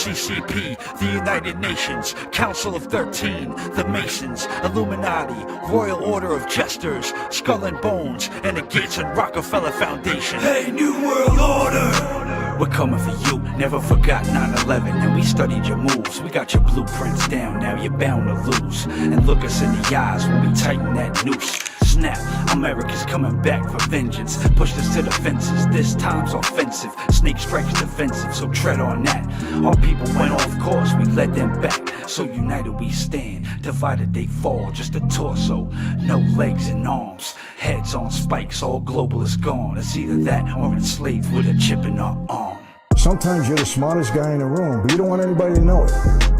CCP, the United Nations, Council of 13, the Masons, Illuminati, Royal Order of Jesters, Skull and Bones, and the Gates and Rockefeller Foundation. Hey, New World Order! We're coming for you, never forgot 9/11, and we studied your moves. We got your blueprints down, now you're bound to lose. And look us in the eyes when we tighten that noose. Snap, America's coming back for vengeance. Pushed us to the fences, this time's offensive. Snake strikes defensive, so tread on that. Our people went off course, we led them back. So united we stand, divided they fall. Just a torso, no legs and arms. Heads on spikes, all globalists gone. It's either that or enslaved with a chip in our arm. Sometimes you're the smartest guy in the room, but you don't want anybody to know it.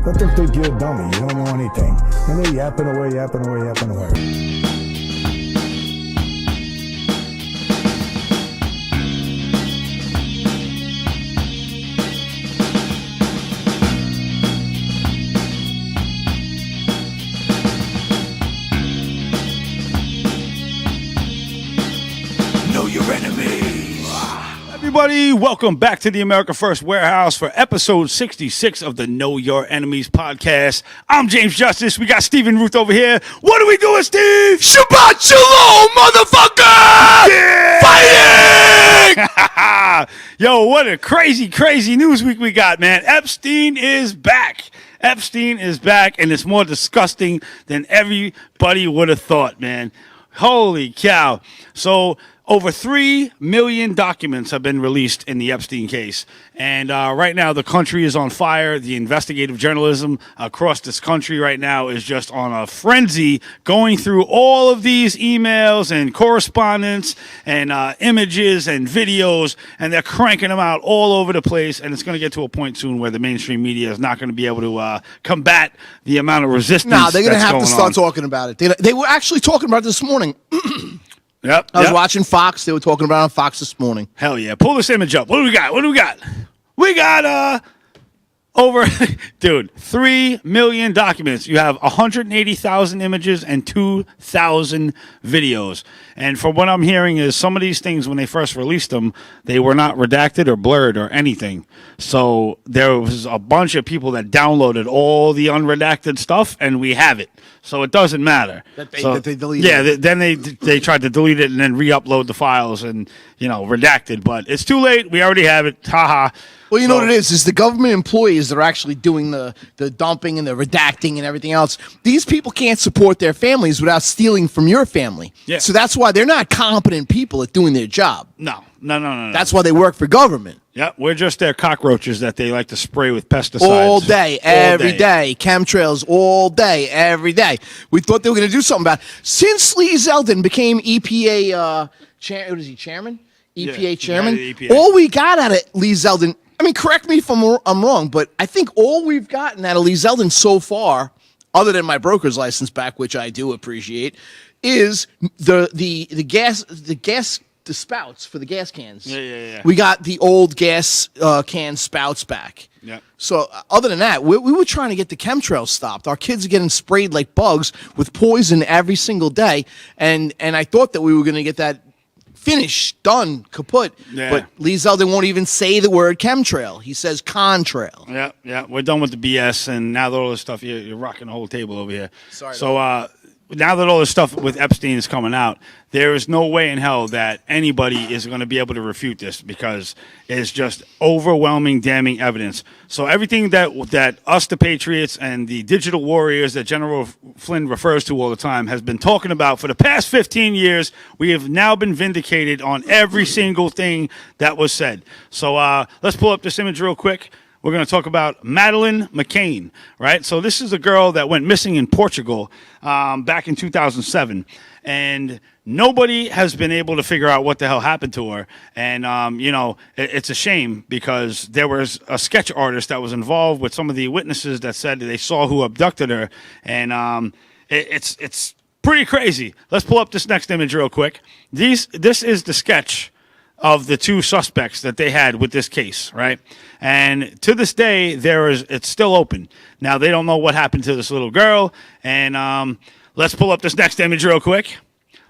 Let them think you're a dummy, you don't know anything. And they're yapping away, yapping away, yapping away. Everybody, welcome back to the America First Warehouse for episode 66 of the Know Your Enemies podcast. I'm James Justice. We got Stephen Ruth over here. What are we doing, Steve? Shabbat Shalom, motherfucker! Yeah! Fighting! Yo, what a crazy news week we got, man. Epstein is back. Epstein is back, and it's more disgusting than everybody would have thought, man. Holy cow. So, over 3 million documents have been released in the Epstein case. And right now, the country is on fire. The investigative journalism across this country right now is just on a frenzy, going through all of these emails and correspondence and images and videos, and they're cranking them out all over the place. And it's going to get to a point soon where the mainstream media is not going to be able to combat the amount of resistance. No, they're going to have to start on. talking about it. They were actually talking about it this morning. Yep. I was watching Fox. They were talking about it on Fox this morning. Hell yeah. Pull this image up. What do we got? We got over, dude, 3 million documents. You have 180,000 images and 2,000 videos. And from what I'm hearing is some of these things, when they first released them, they were not redacted or blurred or anything. So there was a bunch of people that downloaded all the unredacted stuff, and we have it. So it doesn't matter. That they deleted yeah, it. then they tried to delete it and then re-upload the files and, redacted. But it's too late. We already have it. Ha-ha. Well, you know what it is the government employees that are actually doing the dumping and the redacting and everything else. These people can't support their families without stealing from your family. Yeah. So that's why they're not competent people at doing their job. No. That's why they work for government. Yeah, we're just their cockroaches that they like to spray with pesticides. All day, every day. Chemtrails all day, every day. We thought they were going to do something about it. Since Lee Zeldin became EPA chairman? EPA chairman? EPA. All we got out of Lee Zeldin, I mean, correct me if I'm wrong, but I think all we've gotten out of Lee Zeldin so far, other than my broker's license back, which I do appreciate, is the spouts for the gas cans. Yeah. We got the old gas can spouts back. Yeah. So other than that, we were trying to get the chemtrails stopped. Our kids are getting sprayed like bugs with poison every single day, and I thought that we were going to get that finished, done, kaput. Yeah. But Lee Zeldin won't even say the word chemtrail. He says contrail. Yeah. We're done with the BS, and now that all this stuff, you're rocking the whole table over here. Sorry. So now that all this stuff with Epstein is coming out, there is no way in hell that anybody is going to be able to refute this because it's just overwhelming, damning evidence. So everything that us, the Patriots, and the digital warriors that General Flynn refers to all the time has been talking about for the past 15 years, we have now been vindicated on every single thing that was said. So let's pull up this image real quick. We're going to talk about Madeleine McCann, right? So this is a girl that went missing in Portugal back in 2007, and nobody has been able to figure out what the hell happened to her. And, it's a shame because there was a sketch artist that was involved with some of the witnesses that said that they saw who abducted her, and it's pretty crazy. Let's pull up this next image real quick. This is the sketch of the two suspects that they had with this case, right? And to this day, it's still open. Now, they don't know what happened to this little girl, and let's pull up this next image real quick.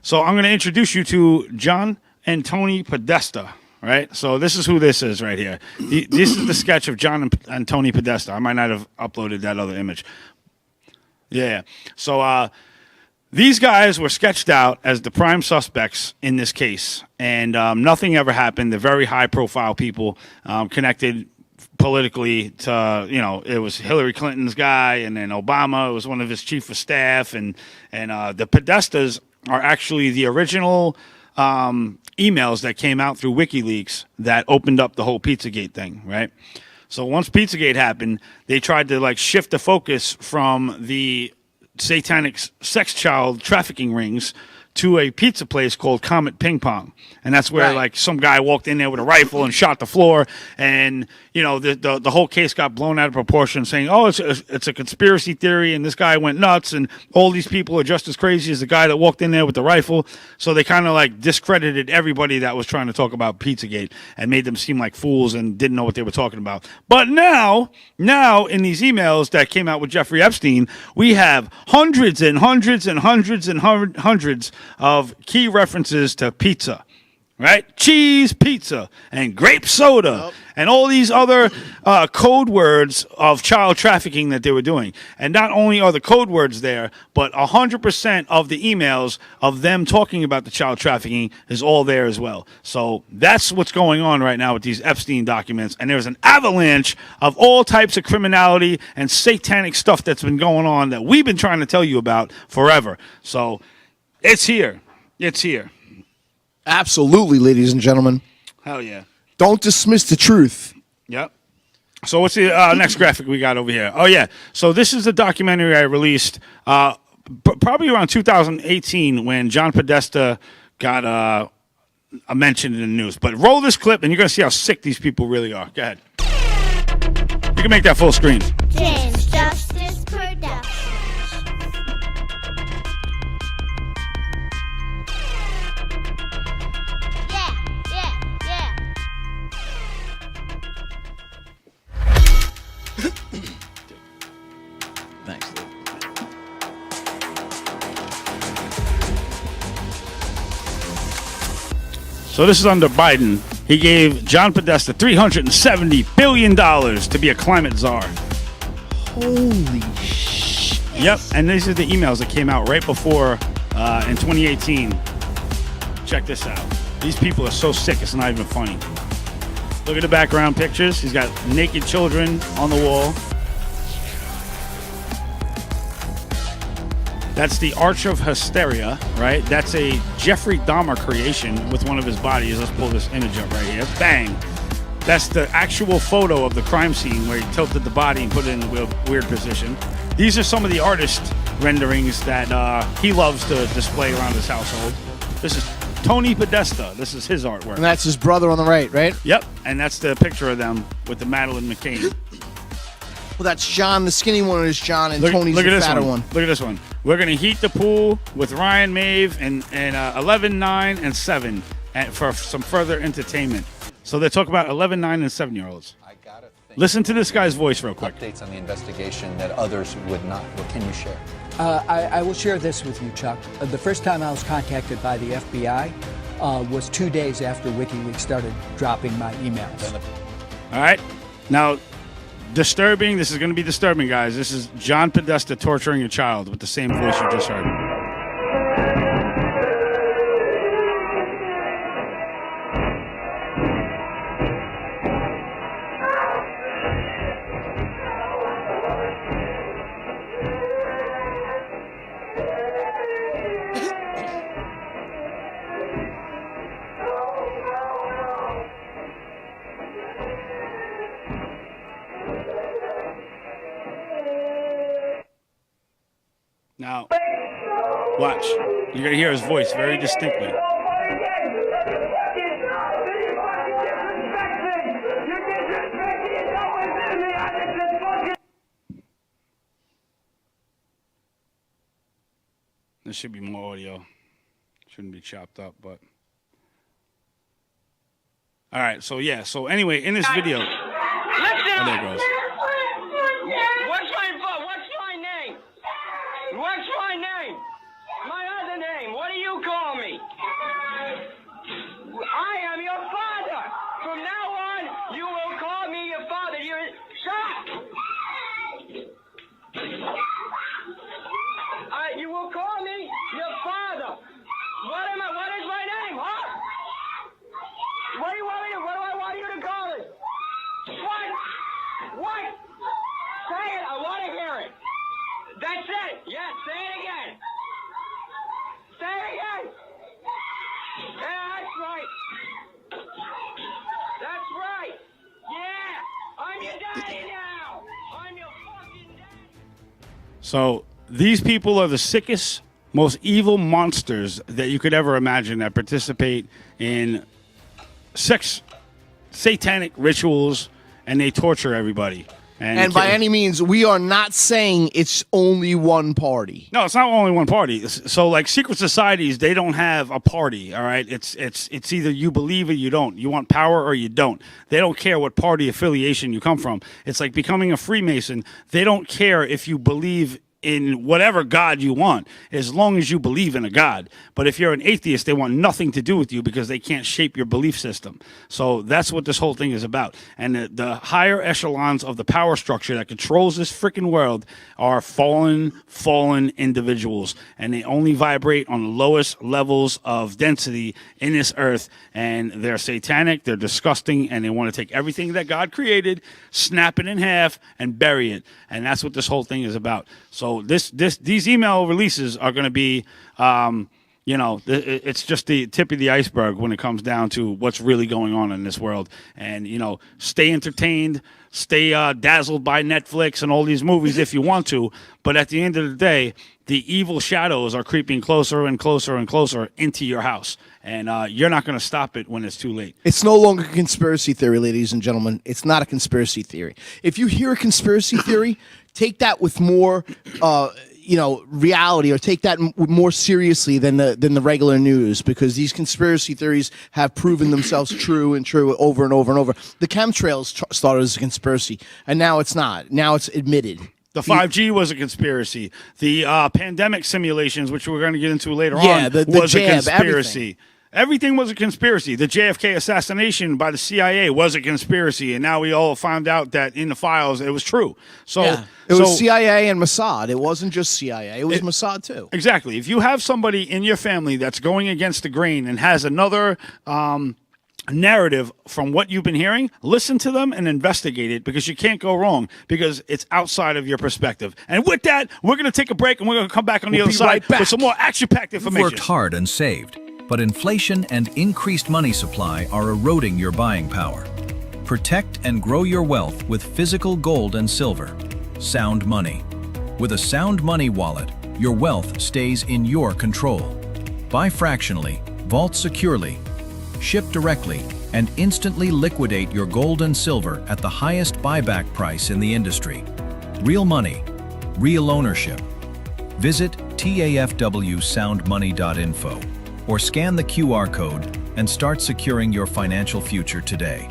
So I'm going to introduce you to John and Tony Podesta, right? So this is who this is right here. This is the sketch of John and Tony Podesta. I might not have uploaded that other image. Yeah. So these guys were sketched out as the prime suspects in this case, and nothing ever happened. They're very high-profile people connected politically to, it was Hillary Clinton's guy, and then Obama was one of his chief of staff, and the Podestas are actually the original emails that came out through WikiLeaks that opened up the whole Pizzagate thing, right? So once Pizzagate happened, they tried to shift the focus from the satanic sex child trafficking rings to a pizza place called Comet Ping Pong. And that's where some guy walked in there with a rifle and shot the floor, and the whole case got blown out of proportion, saying, oh, it's a conspiracy theory, and this guy went nuts, and all these people are just as crazy as the guy that walked in there with the rifle. So they kind of discredited everybody that was trying to talk about Pizzagate and made them seem like fools and didn't know what they were talking about. But now in these emails that came out with Jeffrey Epstein, we have hundreds and hundreds and hundreds and hundreds of key references to pizza, right? Cheese pizza and grape soda and all these other code words of child trafficking that they were doing. And not only are the code words there, but 100% of the emails of them talking about the child trafficking is all there as well. So that's what's going on right now with these Epstein documents. And there's an avalanche of all types of criminality and satanic stuff that's been going on that we've been trying to tell you about forever. So it's here. It's here. Absolutely, ladies and gentlemen. Hell yeah. Don't dismiss the truth. Yep. So what's the next graphic we got over here? Oh, yeah. So this is the documentary I released probably around 2018 when John Podesta got a mention in the news. But roll this clip, and you're going to see how sick these people really are. Go ahead. You can make that full screen. James Justice Productions. Yeah. Thanks, Lou. So this is under Biden. He gave John Podesta $370 billion to be a climate czar. Holy shit. Yep, and these are the emails that came out right before in 2018. Check this out. These people are so sick, it's not even funny. Look at the background pictures. He's got naked children on the wall. That's the Arch of Hysteria, right? That's a Jeffrey Dahmer creation with one of his bodies. Let's pull this image up right here. Bang. That's the actual photo of the crime scene where he tilted the body and put it in a weird position. These are some of the artist renderings that he loves to display around his household. This is Tony Podesta. This is his artwork. And that's his brother on the right, right? Yep, and that's the picture of them with the Madeleine McCain. Well, that's John. The skinny one is John, and Tony's the fatter one. Look at this one. We're going to heat the pool with Ryan Maeve and 11, 9, and 7 for some further entertainment. So they talk about 11, 9, and 7-year-olds. Listen to this guy's voice real quick. Updates on the investigation that others would not. What can you share? I will share this with you, Chuck. The first time I was contacted by the FBI was 2 days after WikiLeaks started dropping my emails. All right. Now, disturbing. This is going to be disturbing, guys. This is John Podesta torturing a child with the same voice you just heard. Now, watch. You're going to hear his voice very distinctly. There should be more audio. Shouldn't be chopped up, but... All right, so yeah. So anyway, in this video... Oh, there it goes. What's my name? My other name. What do you call me? I am your father. it? Say it. I want to hear it. That's it. Yes, say it again. Say it again. Yeah, that's right. That's right. Yeah. I'm your daddy now. I'm your fucking daddy. So these people are the sickest, most evil monsters that you could ever imagine that participate in sex, satanic rituals, and they torture everybody. And by any means, we are not saying it's only one party. No, it's not only one party. So, like secret societies, they don't have a party. All right, it's either you believe or you don't. You want power or you don't. They don't care what party affiliation you come from. It's like becoming a Freemason. They don't care if you believe in whatever God you want, as long as you believe in a God. But if you're an atheist, they want nothing to do with you because they can't shape your belief system. So that's what this whole thing is about. And the higher echelons of the power structure that controls this freaking world are fallen individuals. And they only vibrate on the lowest levels of density in this earth. And they're satanic, they're disgusting, and they want to take everything that God created, snap it in half, and bury it. And that's what this whole thing is about. So these email releases are going to be, it's just the tip of the iceberg when it comes down to what's really going on in this world. And, stay entertained, stay dazzled by Netflix and all these movies if you want to. But at the end of the day, the evil shadows are creeping closer and closer and closer into your house. And you're not going to stop it when it's too late. It's no longer a conspiracy theory, ladies and gentlemen. It's not a conspiracy theory. If you hear a conspiracy theory, take that with more, reality, or take that more seriously than the regular news, because these conspiracy theories have proven themselves true over and over and over. The chemtrails started as a conspiracy, and now it's not. Now it's admitted. The 5G was a conspiracy. The pandemic simulations, which we're going to get into later on, the was jab, a conspiracy. Everything was a conspiracy. The JFK assassination by the CIA was a conspiracy, and now we all found out that in the files it was true. So it was CIA and Mossad. It wasn't just CIA. It was Mossad too. Exactly. If you have somebody in your family that's going against the grain and has another narrative from what you've been hearing, listen to them and investigate it, because you can't go wrong, because it's outside of your perspective. And with that, we're going to take a break, and we're going to come back on the other side with some more action-packed information. You've worked hard and saved, but inflation and increased money supply are eroding your buying power. Protect and grow your wealth with physical gold and silver. Sound Money. With a Sound Money wallet, your wealth stays in your control. Buy fractionally, vault securely, ship directly, and instantly liquidate your gold and silver at the highest buyback price in the industry. Real money, real ownership. Visit tafwsoundmoney.info or scan the QR code and start securing your financial future today.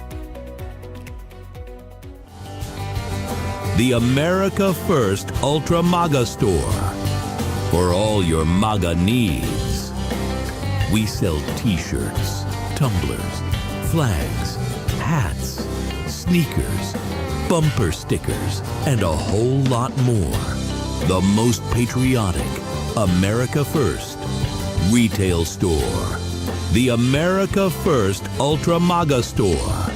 The America First Ultra MAGA Store. For all your MAGA needs. We sell t-shirts, tumblers, flags, hats, sneakers, bumper stickers, and a whole lot more. The most patriotic America First retail store. The America First Ultra MAGA Store.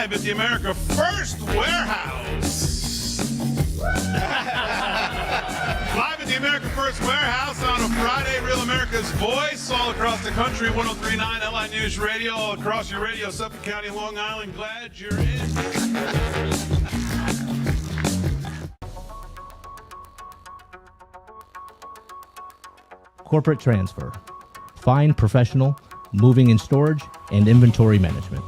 At the America First Warehouse. Live at the America First Warehouse on a Friday. Real America's Voice all across the country. 103.9 LI News Radio, all across your radio, Suffolk County, Long Island. Glad you're in. Corporate transfer. Fine professional, moving and storage, and inventory management.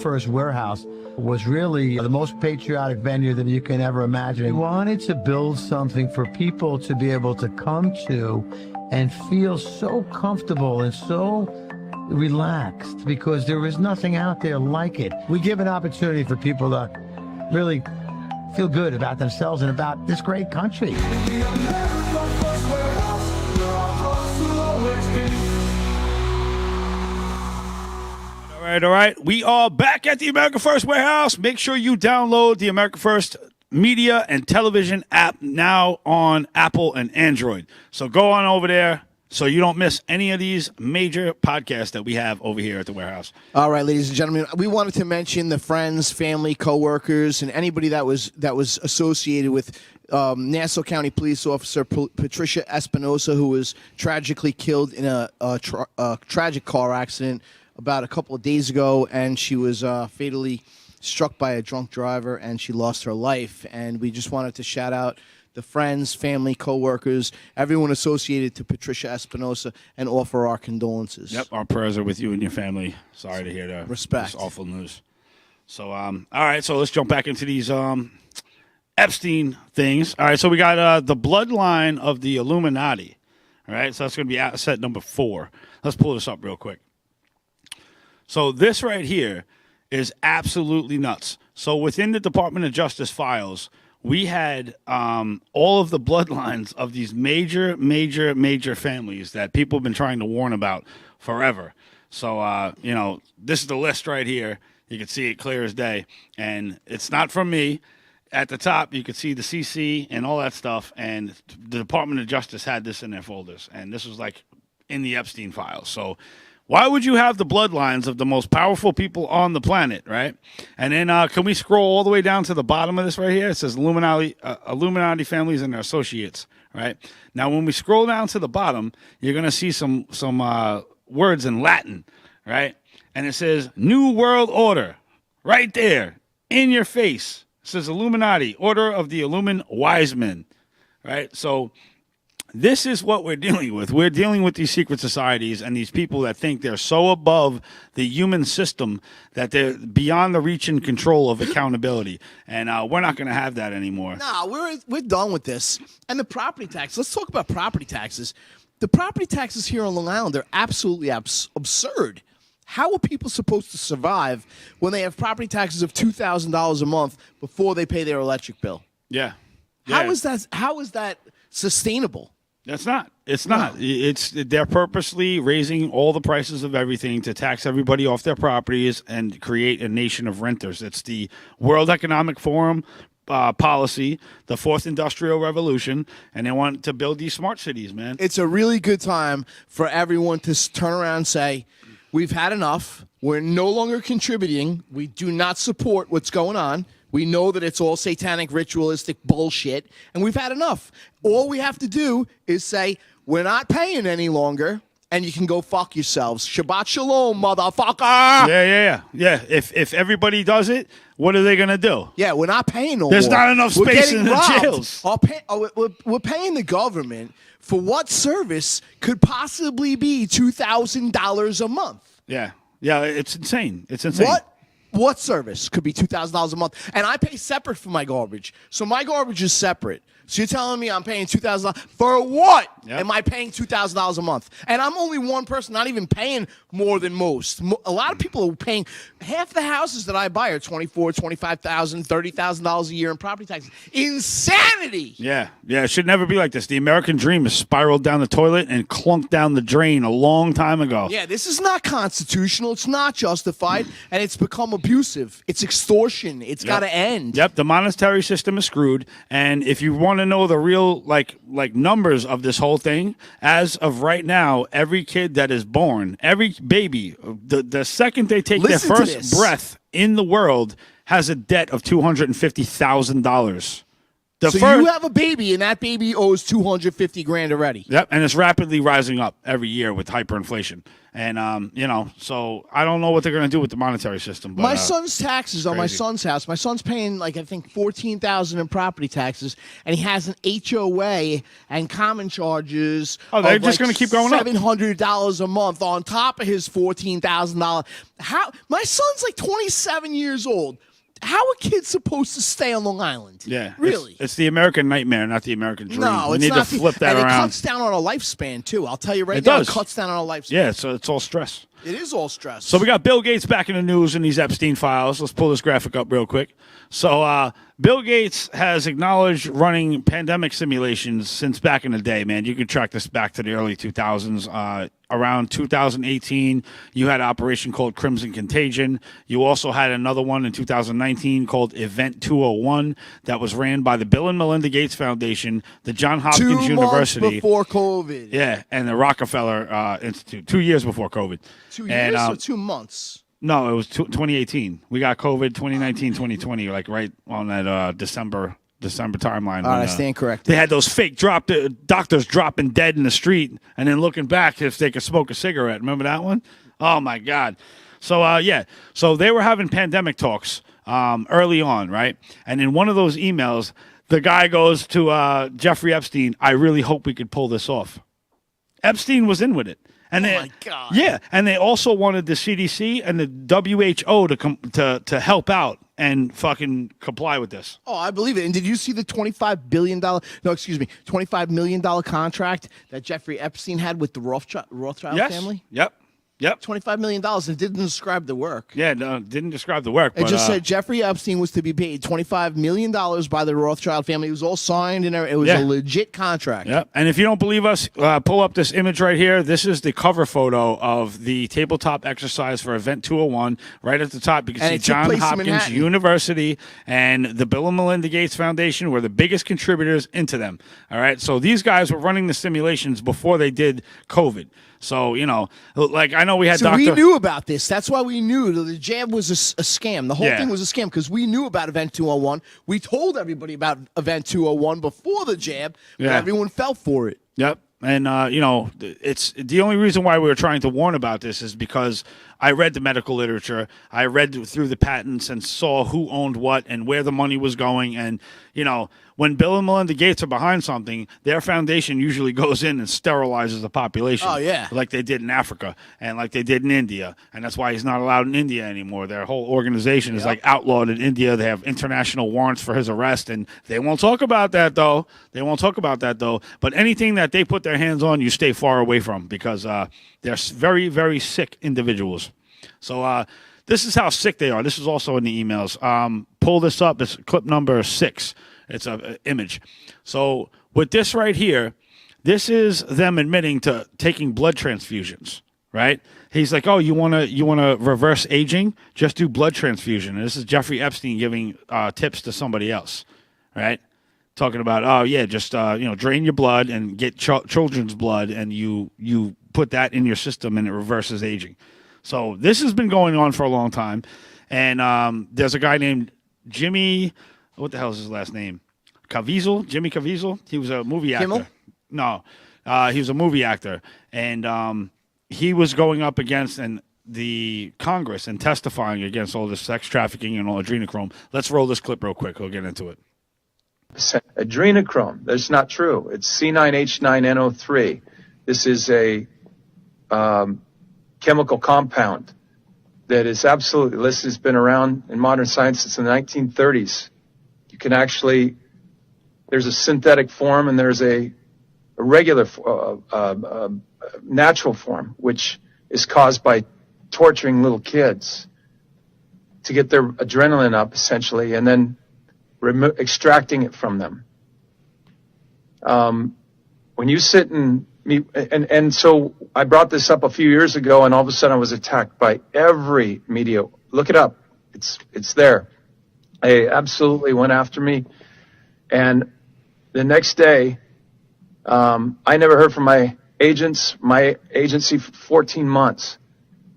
First Warehouse was really the most patriotic venue that you can ever imagine. We wanted to build something for people to be able to come to and feel so comfortable and so relaxed, because there is nothing out there like it. We give an opportunity for people to really feel good about themselves and about this great country. All right. We are back at the America First Warehouse. Make sure you download the America First media and television app now on Apple and Android. So go on over there so you don't miss any of these major podcasts that we have over here at the warehouse. All right, ladies and gentlemen, we wanted to mention the friends, family, coworkers, and anybody that was associated with Nassau County Police Officer Patricia Espinosa, who was tragically killed in a tragic car accident about a couple of days ago, and she was fatally struck by a drunk driver, and she lost her life. And we just wanted to shout out the friends, family, co-workers, everyone associated to Patricia Espinosa, and offer our condolences. Yep, our prayers are with you and your family. Sorry to hear that. Respect. This awful news. So, all right, so let's jump back into these Epstein things. All right, so we got the bloodline of the Illuminati. All right, so that's going to be asset number 4. Let's pull this up real quick. So this right here is absolutely nuts. So within the Department of Justice files, we had all of the bloodlines of these major families that people have been trying to warn about forever. So, this is the list right here. You can see it clear as day. And it's not from me. At the top, you can see the CC and all that stuff. And the Department of Justice had this in their folders. And this was like in the Epstein files. So why would you have the bloodlines of the most powerful people on the planet, right? And then can we scroll all the way down to the bottom of this right here? It says Illuminati families and their associates, right? Now, when we scroll down to the bottom, you're going to see some words in Latin, right? And it says New World Order right there in your face. It says Illuminati, Order of the Illumin Wise Men, right? So this is what we're dealing with. We're dealing with these secret societies and these people that think they're so above the human system that they're beyond the reach and control of accountability. And we're not going to have that anymore. No, we're done with this. And the property tax. Let's talk about property taxes. The property taxes here on Long Island are absolutely absurd. How are people supposed to survive when they have property taxes of $2,000 a month before they pay their electric bill? Yeah. How is that sustainable? It's not. They're purposely raising all the prices of everything to tax everybody off their properties and create a nation of renters. It's the World Economic Forum policy, the Fourth Industrial Revolution, and they want to build these smart cities, man. It's a really good time for everyone to turn around and say, we've had enough. We're no longer contributing. We do not support what's going on. We know that it's all satanic, ritualistic bullshit, and we've had enough. All we have to do is say, we're not paying any longer, and you can go fuck yourselves. Shabbat shalom, motherfucker! Yeah. If everybody does it, what are they going to do? Yeah, we're not paying no There's more. not enough space in the jails. We're paying the government for what service could possibly be $2,000 a month. Yeah, it's insane. What service could be $2,000 a month? And I pay separate for my garbage. So my garbage is separate. So you're telling me I'm paying $2,000 for what? Yep. Am I paying $2,000 a month? And I'm only one person, not even paying more than most. A lot of people are paying. Half the houses that I buy are $24,000, $25,000, $30,000 a year in property taxes. Insanity. Yeah. It should never be like this. The American dream has spiraled down the toilet and clunked down the drain a long time ago. Yeah, this is not constitutional. It's not justified, and it's become abusive. It's extortion. It's got to end. Yep, the monetary system is screwed, and if you want to know the real like numbers of this whole thing, as of right now, every kid that is born, every baby, the second they take their first breath in the world has a debt of $250,000. The So first, you have a baby, and that baby owes $250,000 already. Yep, and it's rapidly rising up every year with hyperinflation. And, so I don't know what they're going to do with the monetary system. But, My son's taxes on my crazy. son's house. My son's paying I think $14,000 in property taxes, and he has an HOA and common charges. Oh, they're of just gonna keep going up. $700 a month on top of his $14,000. How? My son's 27 years old. How are kids supposed to stay on Long Island? Yeah, really. It's the American nightmare, not the American dream. No, we it's need not. to flip that and around. It cuts down on a lifespan too. I'll tell you right It now. does. It cuts down on a lifespan. Yeah, so it's all stress. It is all stress. So we got Bill Gates back in the news in these Epstein files. Let's pull this graphic up real quick. So Bill Gates has acknowledged running pandemic simulations since back in the day, man. You can track this back to the early 2000s. Around 2018, you had an operation called Crimson Contagion. You also had another one in 2019 called Event 201 that was ran by the Bill and Melinda Gates Foundation, the Johns Hopkins 2 University. months before COVID. Yeah, and the Rockefeller Institute. 2 years before COVID. 2 years or 2 months? No, it was 2018. We got COVID 2019, 2020, right on that December timeline. All right, I stand corrected. They had those fake doctors dropping dead in the street and then looking back if they could smoke a cigarette. Remember that one? Oh, my God. So, So they were having pandemic talks early on, right? And in one of those emails, the guy goes to Jeffrey Epstein, I really hope we could pull this off. Epstein was in with it. And my God. Yeah, and they also wanted the CDC and the WHO to help out and fucking comply with this. Oh, I believe it. And did you see the $25 million contract that Jeffrey Epstein had with the Rothschild Yes. family? Yep. $25 million. It didn't describe the work. Yeah, no, didn't describe the work. It but, just said Jeffrey Epstein was to be paid $25 million by the Rothschild family. It was all signed, and it was a legit contract. Yep. And if you don't believe us, pull up this image right here. This is the cover photo of the tabletop exercise for Event 201. Right at the top, you can And see it took Johns place in Hopkins Manhattan. University and the Bill and Melinda Gates Foundation were the biggest contributors into them. All right. So these guys were running the simulations before they did COVID. So, I know we had So we knew about this. That's why we knew the jab was a scam. The whole Yeah. thing was a scam because we knew about Event 201. We told everybody about Event 201 before the jab, but Yeah. everyone fell for it. Yep. And, it's the only reason why we were trying to warn about this is because I read the medical literature. I read through the patents and saw who owned what and where the money was going. And, when Bill and Melinda Gates are behind something, their foundation usually goes in and sterilizes the population. Oh, yeah. Like they did in Africa and like they did in India. And that's why he's not allowed in India anymore. Their whole organization is outlawed in India. They have international warrants for his arrest. And they won't talk about that, though. But anything that they put their hands on, you stay far away from because they're very, very sick individuals. So this is how sick they are. This is also in the emails. Pull this up. It's clip number 6. It's an image. So with this right here, this is them admitting to taking blood transfusions, right? He's like, oh, you want to reverse aging? Just do blood transfusion. And this is Jeffrey Epstein giving tips to somebody else, right? Talking about, oh, yeah, just, drain your blood and get children's blood, and you put that in your system, and it reverses aging. So this has been going on for a long time. And there's a guy named Jimmy, what the hell is his last name? Jimmy Caviezel. He was a movie actor. Kimmel? No, he was a movie actor. And he was going up against the Congress and testifying against all this sex trafficking and all adrenochrome. Let's roll this clip real quick. We'll get into it. Adrenochrome. That's not true. It's C9H9NO3. This is a chemical compound that is absolutely, this has been around in modern science since the 1930s. You can actually, there's a synthetic form and there's a regular, natural form, which is caused by torturing little kids to get their adrenaline up, essentially, and then extracting it from them. When you sit and meet, and so I brought this up a few years ago, and all of a sudden I was attacked by every media. Look it up. It's there. They absolutely went after me. And the next day, I never heard from my agency for 14 months.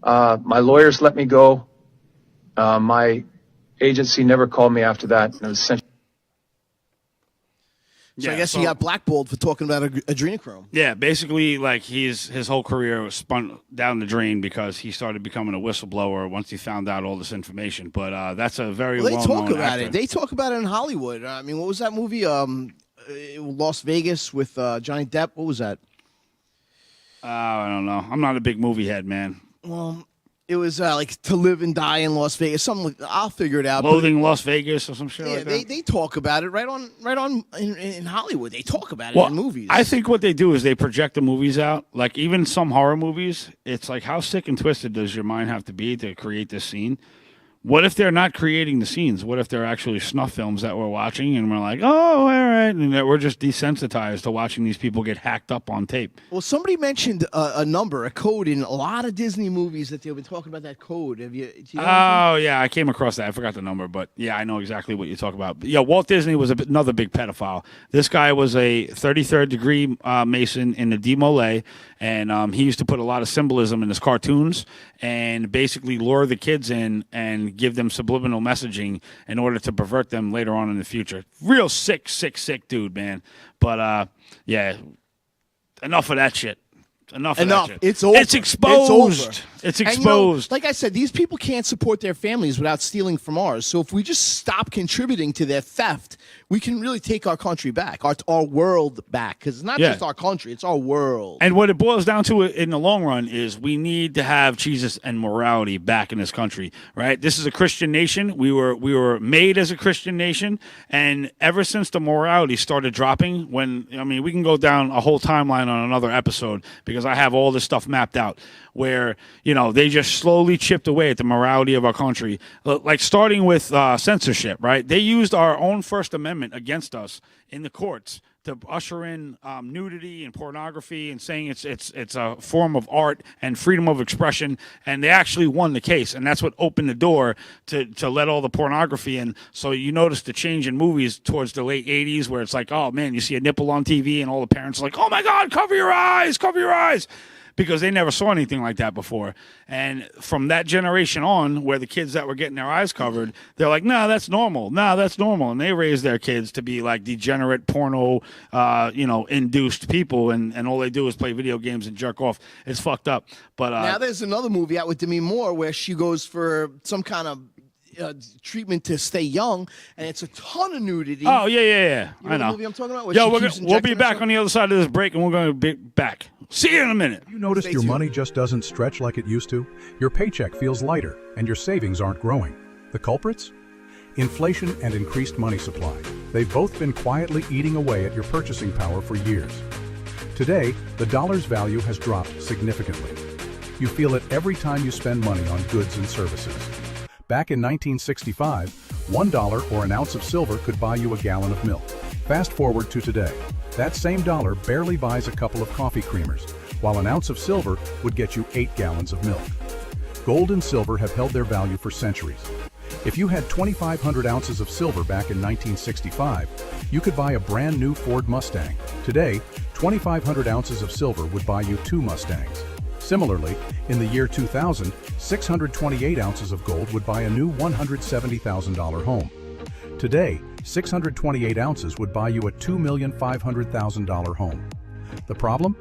My lawyers let me go. My agency never called me after that. And it was essentially So I guess he got blackballed for talking about adrenochrome. Yeah, basically, like his whole career was spun down the drain because he started becoming a whistleblower once he found out all this information. But that's a very They well-known talk about actor. it. They talk about it in Hollywood. I mean, what was that movie? Las Vegas with Johnny Depp. What was that? I don't know. I'm not a big movie head, man. Well, it was like To Live and Die in Las Vegas. Something. I'll figure it out. Loathing Las Vegas or some shit Yeah, like that. they talk about it right on in Hollywood. They talk about it in movies. I think what they do is they project the movies out. Like even some horror movies, it's like how sick and twisted does your mind have to be to create this scene? What if they're not creating the scenes? What if they're actually snuff films that we're watching and we're like, oh, all right, and that we're just desensitized to watching these people get hacked up on tape? Well, somebody mentioned a number, a code in a lot of Disney movies that they've been talking about that code. Have you? Do you know Oh, yeah, I came across that. I forgot the number, but yeah, I know exactly what you're talking about. Yeah, Walt Disney was another big pedophile. This guy was a 33rd degree Mason in the DeMolay, and he used to put a lot of symbolism in his cartoons and basically lure the kids in and give them subliminal messaging in order to pervert them later on in the future. Real sick dude, man. But, yeah, enough of that shit. Enough of that shit. It's over. It's exposed. It's over. It's And, exposed. like I said, these people can't support their families without stealing from ours. So if we just stop contributing to their theft, we can really take our country back, our world back. Because it's not Yeah. just our country, it's our world. And what it boils down to in the long run is we need to have Jesus and morality back in this country, right? This is a Christian nation. We were made as a Christian nation, and ever since the morality started dropping, we can go down a whole timeline on another episode because I have all this stuff mapped out where, they just slowly chipped away at the morality of our country, like starting with censorship, right? They used our own First Amendment against us in the courts to usher in nudity and pornography and saying it's a form of art and freedom of expression, and they actually won the case, and that's what opened the door to let all the pornography in. So you notice the change in movies towards the late 80s where it's like, oh man, you see a nipple on TV and all the parents are like, oh my God, cover your eyes, because they never saw anything like that before. And from that generation on, where the kids that were getting their eyes covered, they're like, no, that's normal. No, that's normal. And they raise their kids to be like degenerate, porno, induced people. And all they do is play video games and jerk off. It's fucked up. But now there's another movie out with Demi Moore where she goes for some kind of treatment to stay young, and it's a ton of nudity. Oh, yeah. You know I know. the movie I'm talking about? Where Yo, she we'll keeps be injecting back herself? on the other side of this break, and we're going to be back. See you in a minute. You noticed your money just doesn't stretch like it used to? Your paycheck feels lighter, and your savings aren't growing. The culprits? Inflation and increased money supply. They've both been quietly eating away at your purchasing power for years. Today, the dollar's value has dropped significantly. You feel it every time you spend money on goods and services. Back in 1965, $1 or an ounce of silver could buy you a gallon of milk. Fast forward to today. That same dollar barely buys a couple of coffee creamers, while an ounce of silver would get you 8 gallons of milk. Gold and silver have held their value for centuries. If you had 2,500 ounces of silver back in 1965, you could buy a brand new Ford Mustang. Today, 2,500 ounces of silver would buy you 2 Mustangs. Similarly, in the year 2000, 628 ounces of gold would buy a new $170,000 home. Today, 628 ounces would buy you a $2,500,000 home. The problem?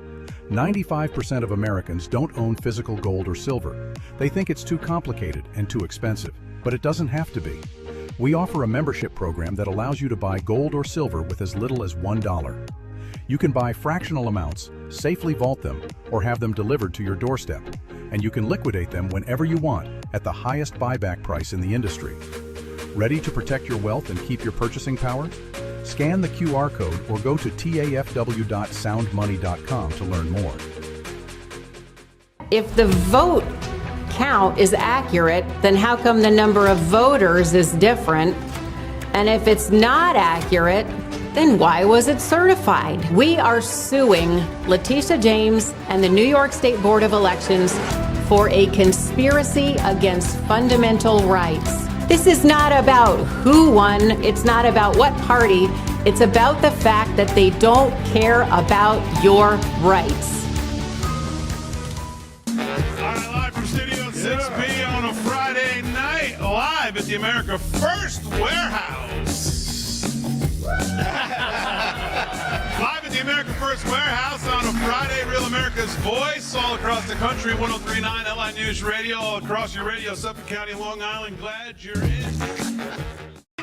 95% of Americans don't own physical gold or silver. They think it's too complicated and too expensive, but it doesn't have to be. We offer a membership program that allows you to buy gold or silver with as little as $1. You can buy fractional amounts, safely vault them, or have them delivered to your doorstep, and you can liquidate them whenever you want at the highest buyback price in the industry. Ready to protect your wealth and keep your purchasing power? Scan the QR code or go to tafw.soundmoney.com to learn more. If the vote count is accurate, then how come the number of voters is different? And if it's not accurate, then why was it certified? We are suing Letitia James and the New York State Board of Elections for a conspiracy against fundamental rights. This is not about who won, it's not about what party, it's about the fact that they don't care about your rights. Live from Studio 6B on a Friday night, live at the America First Warehouse. America's voice all across the country. 103.9 LI News Radio, all across your radio, Suffolk County, Long Island. Glad you're in.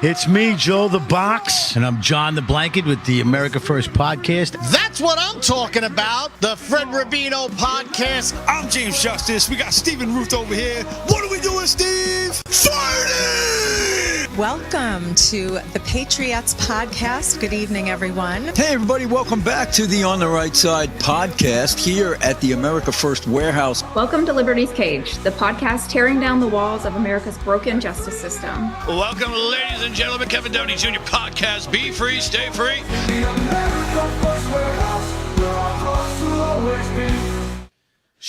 It's me, Joe the Box. And I'm John the Blanket with the America First podcast. That's what I'm talking about. The Fred Rubino podcast. I'm James Justice. We got Stephen Ruth over here. What are we doing, Steve? Fighting! Welcome to the Patriots podcast. Good evening, everyone. Hey, everybody. Welcome back to the On the Right Side podcast here at the America First Warehouse. Welcome to Liberty's Cage, the podcast tearing down the walls of America's broken justice system. Welcome, ladies and gentlemen, Kevin Downey Jr. podcast. Be free, stay free.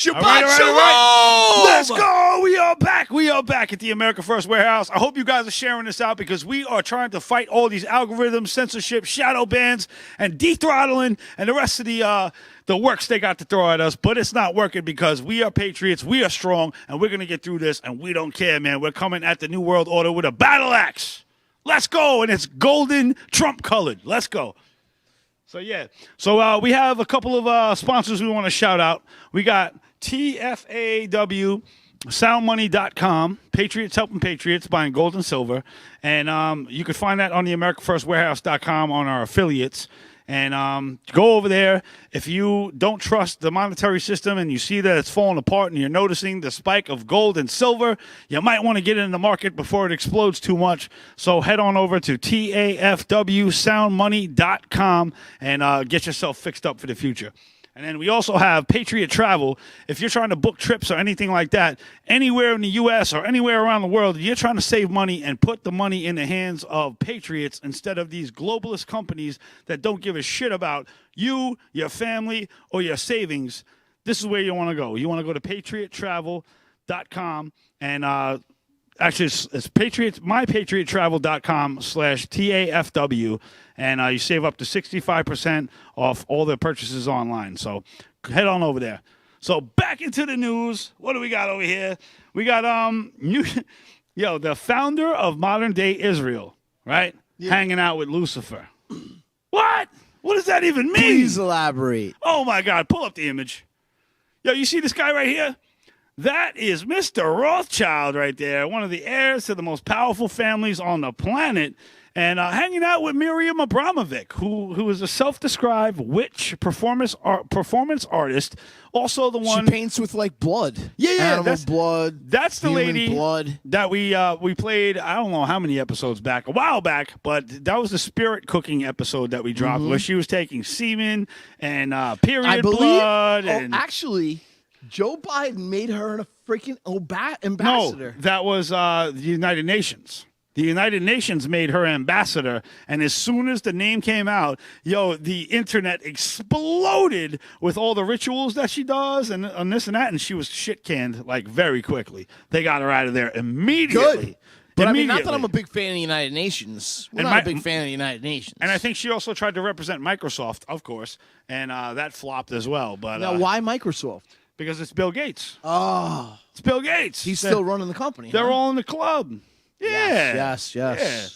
All right. Let's go. We are back. We are back at the America First Warehouse. I hope you guys are sharing this out because we are trying to fight all these algorithms, censorship, shadow bans, and de-throttling and the rest of the works they got to throw at us. But it's not working because we are patriots, we are strong, and we're going to get through this, and we don't care, man. We're coming at the New World Order with a battle axe. Let's go. And it's golden Trump colored. Let's go. So, yeah. So, we have a couple of sponsors we want to shout out. We got TFAW, soundmoney.com, Patriots Helping Patriots, buying gold and silver. And you can find that on the AmericaFirstWarehouse.com on our affiliates. And go over there. If you don't trust the monetary system and you see that it's falling apart and you're noticing the spike of gold and silver, you might want to get in the market before it explodes too much. So head on over to TAFWsoundmoney.com and get yourself fixed up for the future. And then we also have Patriot Travel. If you're trying to book trips or anything like that, anywhere in the U.S. or anywhere around the world, you're trying to save money and put the money in the hands of patriots instead of these globalist companies that don't give a shit about you, your family, or your savings. This is where you want to go. You want to go to patriottravel.com and actually, it's mypatriottravel.com/TAFW, and you save up to 65% off all their purchases online. So head on over there. So back into the news. What do we got over here? We got the founder of modern day Israel, right? Yeah. Hanging out with Lucifer. What? What does that even mean? Please elaborate. Oh my God! Pull up the image. Yo, you see this guy right here? That is Mr. Rothschild right there, one of the heirs to the most powerful families on the planet, and hanging out with Miriam Abramovic, who is a self-described witch performance artist. Also the one she paints with like blood. Yeah, animal blood. That's the lady blood that we played. I don't know how many episodes back, a while back, but that was the spirit cooking episode that we dropped, where she was taking semen and period blood. And actually, Joe Biden made her a freaking ambassador. No, that was the United Nations. The United Nations made her ambassador, and as soon as the name came out, the internet exploded with all the rituals that she does and this and that, and she was shit-canned, like, very quickly. They got her out of there immediately. Good. But I mean, not that I'm a big fan of the United Nations. We're not a big fan of the United Nations. And I think she also tried to represent Microsoft, of course, and that flopped as well. But now, why Microsoft? Because it's Bill Gates. Oh. It's Bill Gates. He's still running the company. They're all in the club. Yeah. Yes. Yeah.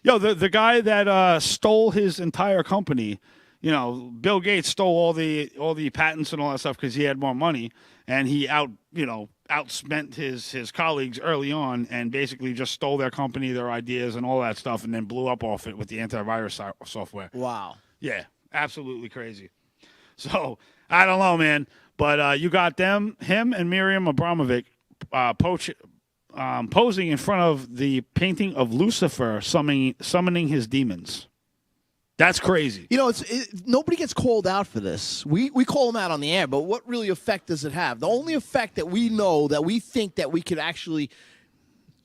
Yo, the guy that stole his entire company, Bill Gates stole all the patents and all that stuff because he had more money, and he outspent his colleagues early on and basically just stole their company, their ideas, and all that stuff, and then blew up off it with the antivirus software. Wow. Yeah, absolutely crazy. So, I don't know, man. But you got him and Miriam Abramovic posing in front of the painting of Lucifer summoning his demons. That's crazy. Nobody gets called out for this. We call them out on the air, but what really effect does it have? The only effect that we know, that we think that we could actually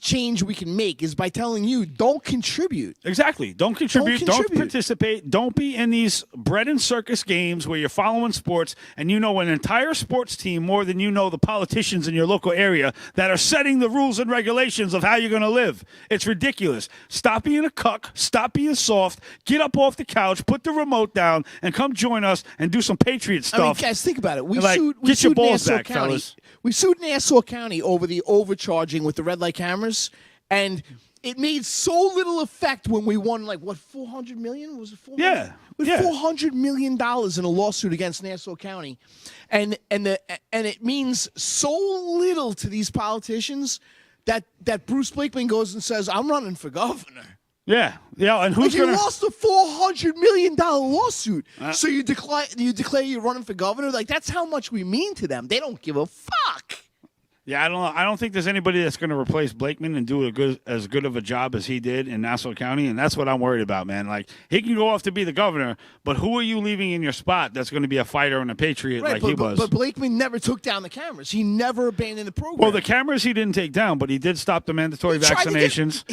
change we can make, is by telling you, don't contribute. Exactly. Don't contribute. Don't participate. Don't be in these bread and circus games where you're following sports and you know an entire sports team more than you know the politicians in your local area that are setting the rules and regulations of how you're going to live. It's ridiculous. Stop being a cuck. Stop being soft. Get up off the couch. Put the remote down and come join us and do some Patriot stuff. I mean, guys, think about it. We get your balls Nassau back, County. fellas. We sued Nassau County over the overcharging with the red light cameras, and it made so little effect when we won, like, what, $400 million? Was it $400? Yeah. With $400 million in a lawsuit against Nassau County. And it means so little to these politicians that Bruce Blakeman goes and says, I'm running for governor. Yeah, and who's like gonna? You lost a $400 million lawsuit, so you declare you're running for governor. Like that's how much we mean to them. They don't give a fuck. Yeah, I don't know. I don't think there's anybody that's going to replace Blakeman and do as good of a job as he did in Nassau County, and that's what I'm worried about, man. Like he can go off to be the governor, but who are you leaving in your spot that's going to be a fighter and a patriot he was? But Blakeman never took down the cameras. He never abandoned the program. Well, the cameras he didn't take down, but he did stop the mandatory vaccinations.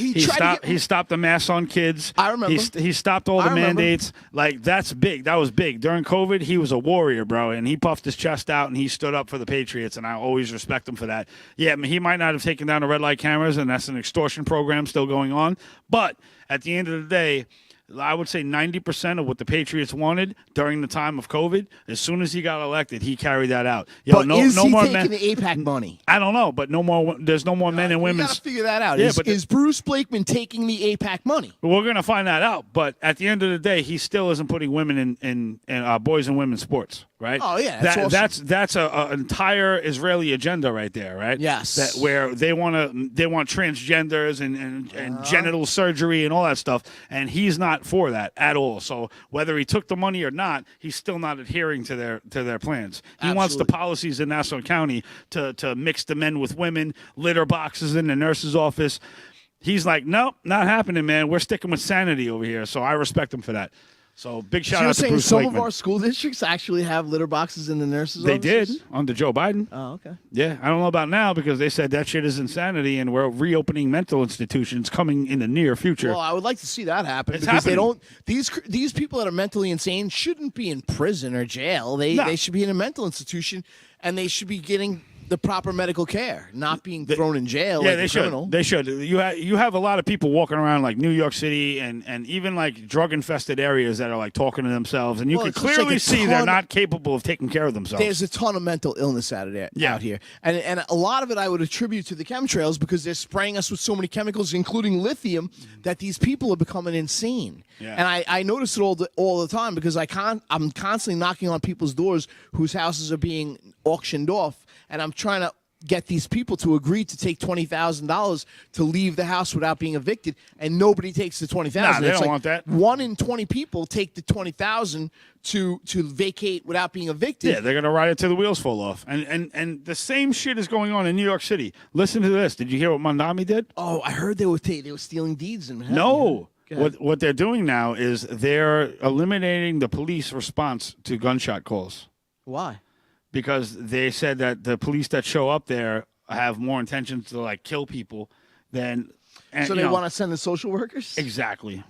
He stopped the masks on kids. I remember. He stopped all the mandates. Like that's big. That was big during COVID. He was a warrior, bro, and he puffed his chest out and he stood up for the Patriots, and I always respect him for that. Yeah, I mean, he might not have taken down the red light cameras, and that's an extortion program still going on. But at the end of the day, I would say 90% of what the Patriots wanted during the time of COVID, as soon as he got elected, he carried that out. But is he taking the AIPAC money? I don't know, but there's no more men and women. We got to figure that out. Yeah, is Bruce Blakeman taking the AIPAC money? We're going to find that out. But at the end of the day, he still isn't putting women in boys and women's sports, right? Oh yeah, that's an entire Israeli agenda right there, right? Yes, where they want transgenders and genital surgery and all that stuff, and he's not for that at all. So whether he took the money or not, he's still not adhering to their plans. He wants the policies in Nassau County to mix the men with women, litter boxes in the nurse's office. He's like, nope, not happening, man. We're sticking with sanity over here. So I respect him for that. So big shout out to Bruce Blakeman. Some of our school districts actually have litter boxes in the nurses' They offices? did under Joe Biden. Oh, okay. Yeah, I don't know about now because they said that shit is insanity and we're reopening mental institutions coming in the near future. Well, I would like to see that happen It's because happening. these people that are mentally insane shouldn't be in prison or jail. They should be in a mental institution and they should be getting the proper medical care, not being thrown in jail. Yeah, like they a should. criminal. They should. You have a lot of people walking around like New York City and even like drug infested areas that are like talking to themselves, and you can it's just clearly like a see they're ton- not capable of taking care of themselves. There's a ton of mental illness out here, and a lot of it I would attribute to the chemtrails because they're spraying us with so many chemicals, including lithium, that these people are becoming insane. Yeah. And I notice it all the time because I'm constantly knocking on people's doors whose houses are being auctioned off, and I'm trying to get these people to agree to take $20,000 to leave the house without being evicted, and nobody takes the $20,000. Nah, they It's don't want that. 1 in 20 people take the $20,000 to vacate without being evicted. Yeah, they're gonna ride it till the wheels fall off, and the same shit is going on in New York City. Listen to this. Did you hear what Mondami did? Oh, I heard they were stealing deeds in Manhattan. No. Go ahead. What they're doing now is they're eliminating the police response to gunshot calls. Why? Because they said that the police that show up there have more intentions to like kill people than. And, So they want to send the social workers? Exactly.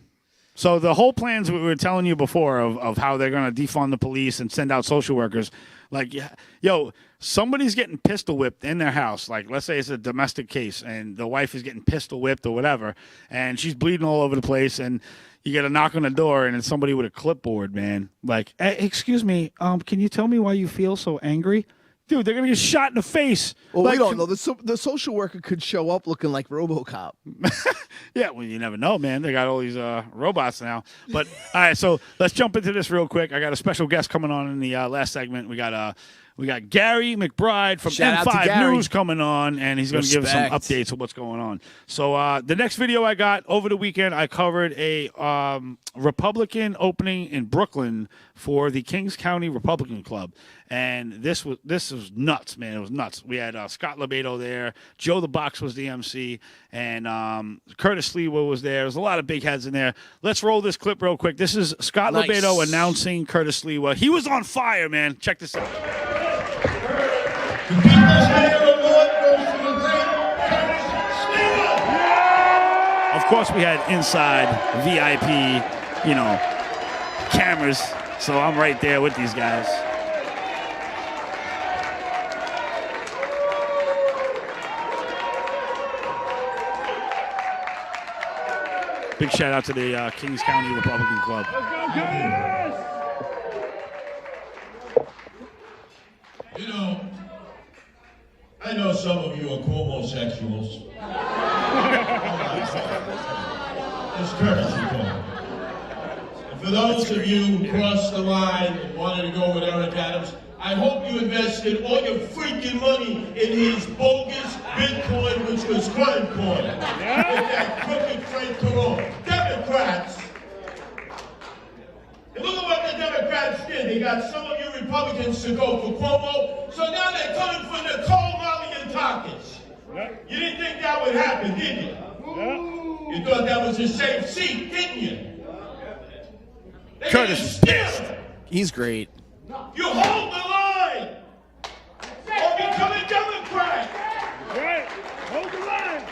So the whole plans we were telling you before of how they're going to defund the police and send out social workers, like, yo, somebody's getting pistol whipped in their house. Like, let's say it's a domestic case and the wife is getting pistol whipped or whatever, and she's bleeding all over the place, and you get a knock on the door, and it's somebody with a clipboard, man. Like, hey, excuse me, can you tell me why you feel so angry? Dude, they're going to get shot in the face. Well, like, we don't know. The social worker could show up looking like RoboCop. Yeah, well, you never know, man. They got all these robots now. But, all right, so let's jump into this real quick. I got a special guest coming on in the last segment. We got Gary McBride from Shout out to M5 Gary. News coming on, and he's going to give us some Respect. updates of what's going on. So the next video I got over the weekend, I covered a Republican opening in Brooklyn for the Kings County Republican Club, and this was nuts, man. It was nuts. We had Scott Lebedo there, Joe the Box was the MC, and Curtis Lewa was there. There's a lot of big heads in there. Let's roll this clip real quick. This is Scott Nice. Lebedo announcing Curtis Lewa. He was on fire, man. Check this out. Of course, we had inside VIP, cameras. So I'm right there with these guys. Big shout out to the Kings County Republican Club. You know, I know some of you are homosexuals. It's courtesy call. And for those of you who crossed the line and wanted to go with Eric Adams, I hope you invested all your freaking money in his bogus Bitcoin, which was crime coin. With that crooked Frank Carone. Democrats. And look at what the Democrats did. They got some of you Republicans to go for Cuomo, so now they're coming for Nicole, Molly, and Takis. You didn't think that would happen, did you? You thought that was a safe seat, didn't you? Curtis is pissed. He's great. You hold the line, or become a Democrat. Right, hold the line.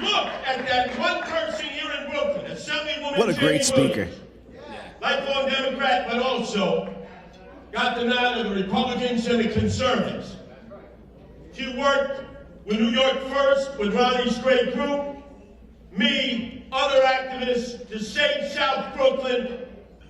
Look at that one person here in Brooklyn, Assemblywoman. What a great speaker. Lifelong Democrat, but also got the nod of the Republicans and the conservatives. She worked with New York First, with Ronnie's great group, me, other activists to save South Brooklyn,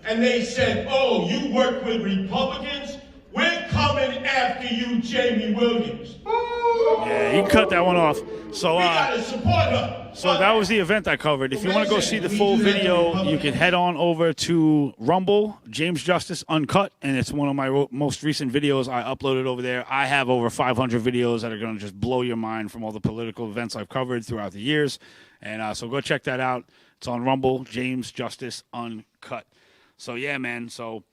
and they said, oh, you work with Republicans? We're coming after you, Jamie Williams. Yeah, you cut that one off. So, we gotta support her. So that was the event I covered. If you want to go see the full video, you can head on over to Rumble, James Justice Uncut, and it's one of my most recent videos I uploaded over there. I have over 500 videos that are going to just blow your mind from all the political events I've covered throughout the years. And so go check that out. It's on Rumble, James Justice Uncut. So, yeah, man. So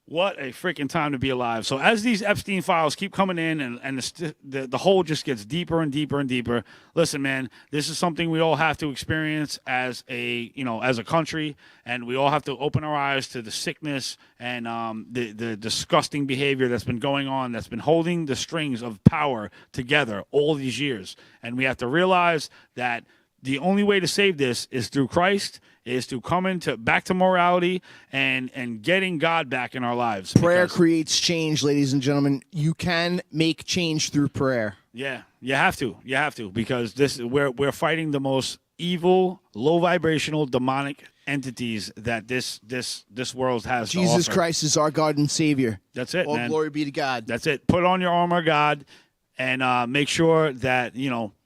what a freaking time to be alive. So as these Epstein files keep coming in and the hole just gets deeper and deeper and deeper, listen, man, this is something we all have to experience as a country, and we all have to open our eyes to the sickness and the disgusting behavior that's been going on, that's been holding the strings of power together all these years. And we have to realize that the only way to save this is through Christ, is to come back to morality and getting God back in our lives. Prayer creates change, ladies and gentlemen. You can make change through prayer. Yeah, you have to. You have to, because we're fighting the most evil, low vibrational, demonic entities that this world has to offer. Jesus Christ is our God and Savior. That's it, All man. glory be to God. That's it. Put on your armor, God, and make sure that,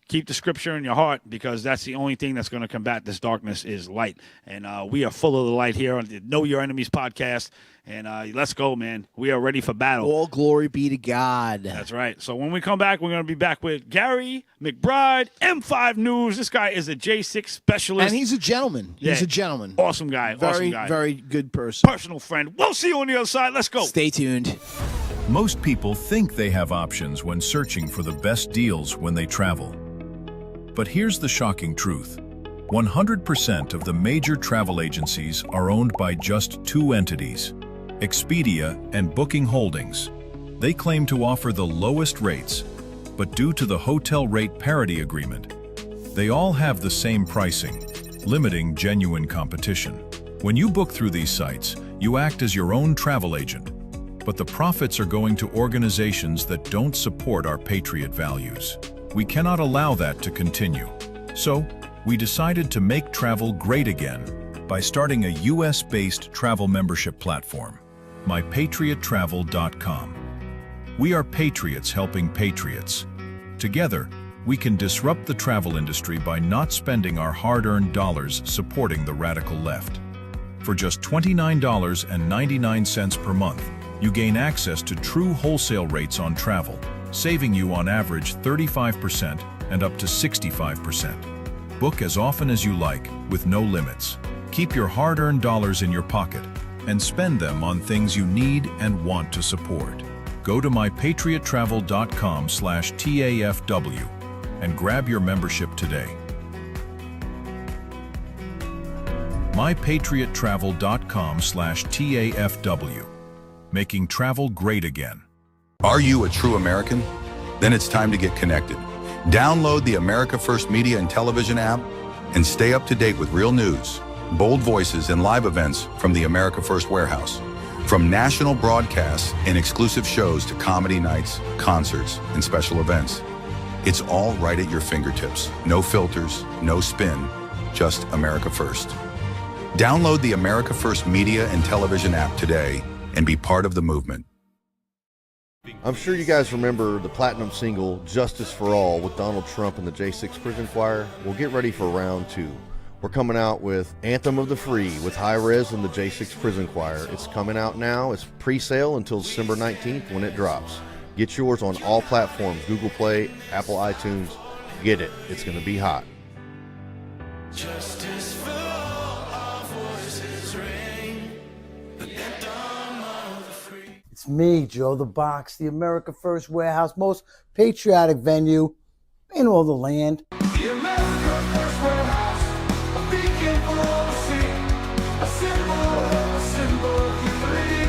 keep the scripture in your heart, because that's the only thing that's going to combat this darkness is light. And we are full of the light here on the Know Your Enemies podcast. And let's go, man. We are ready for battle. All glory be to God. That's right. So when we come back, we're going to be back with Gary McBride, M5 News. This guy is a J6 specialist. And he's a gentleman. He's a gentleman. Awesome guy. Very, awesome guy. very good person. Personal friend. We'll see you on the other side. Let's go. Stay tuned. Most people think they have options when searching for the best deals when they travel. But here's the shocking truth. 100% of the major travel agencies are owned by just two entities, Expedia and Booking Holdings. They claim to offer the lowest rates, but due to the hotel rate parity agreement, they all have the same pricing, limiting genuine competition. When you book through these sites, you act as your own travel agent, but the profits are going to organizations that don't support our patriot values. We cannot allow that to continue. So, we decided to make travel great again by starting a US-based travel membership platform, mypatriottravel.com. We are patriots helping patriots. Together, we can disrupt the travel industry by not spending our hard-earned dollars supporting the radical left. For just $29.99 per month, you gain access to true wholesale rates on travel, saving you on average 35% and up to 65%. Book as often as you like, with no limits. Keep your hard-earned dollars in your pocket and spend them on things you need and want to support. Go to mypatriottravel.com/TAFW and grab your membership today. mypatriottravel.com/TAFW. Making travel great again. Are you a true American? Then it's time to get connected. Download the America First Media and Television app and stay up to date with real news, bold voices, and live events from the America First Warehouse. From national broadcasts and exclusive shows to comedy nights, concerts, and special events. It's all right at your fingertips. No filters, no spin, just America First. Download the America First Media and Television app today and be part of the movement. I'm sure you guys remember the platinum single Justice for All with Donald Trump and the J6 Prison Choir. Well, get ready for round 2. We're coming out with Anthem of the Free with High Res and the J6 Prison Choir. It's coming out now. It's pre-sale until December 19th when it drops. Get yours on all platforms, Google Play, Apple iTunes. Get it. It's going to be hot. Justice for all, our voices ring. The anthem of the free. It's me, Joe the Box, the America First Warehouse, most patriotic venue in all the land. The America First Warehouse, a beacon for all to see. A symbol of unity.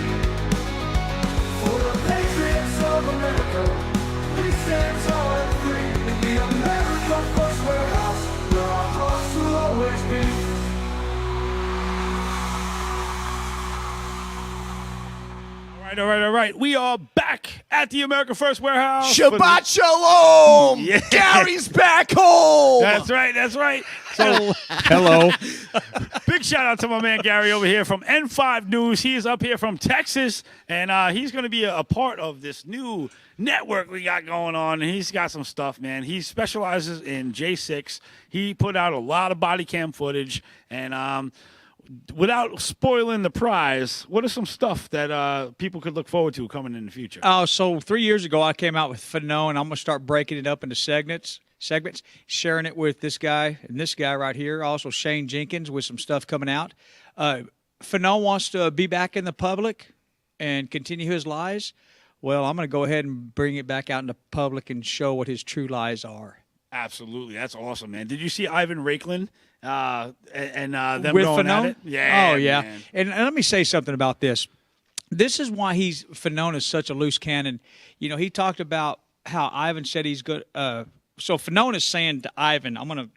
For the patriots of America, we stand tall and free. In the America First Warehouse, where our hearts will always be. All right. We are back at the America First Warehouse. Shabbat Shalom! Yeah. Gary's back home! That's right. So, Hello. big shout out to my man Gary over here from N5 News. He is up here from Texas, and he's going to be a part of this new network we got going on. And he's got some stuff, man. He specializes in J6. He put out a lot of body cam footage, and without spoiling the prize, what are some stuff that people could look forward to coming in the future? Oh, so 3 years ago I came out with Fanon, and I'm going to start breaking it up into segments, sharing it with this guy and this guy right here. Also Shane Jenkins with some stuff coming out. Fanon wants to be back in the public and continue his lies. Well, I'm going to go ahead and bring it back out into public and show what his true lies are. Absolutely. That's awesome, man. Did you see Ivan Raiklin and them with going Fanon? at it? Yeah. Oh, yeah. Man. And let me say something about this. This is why Fanon is such a loose cannon. You know, he talked about how Ivan said he's good. So Fanon is saying to Ivan, I'm going to,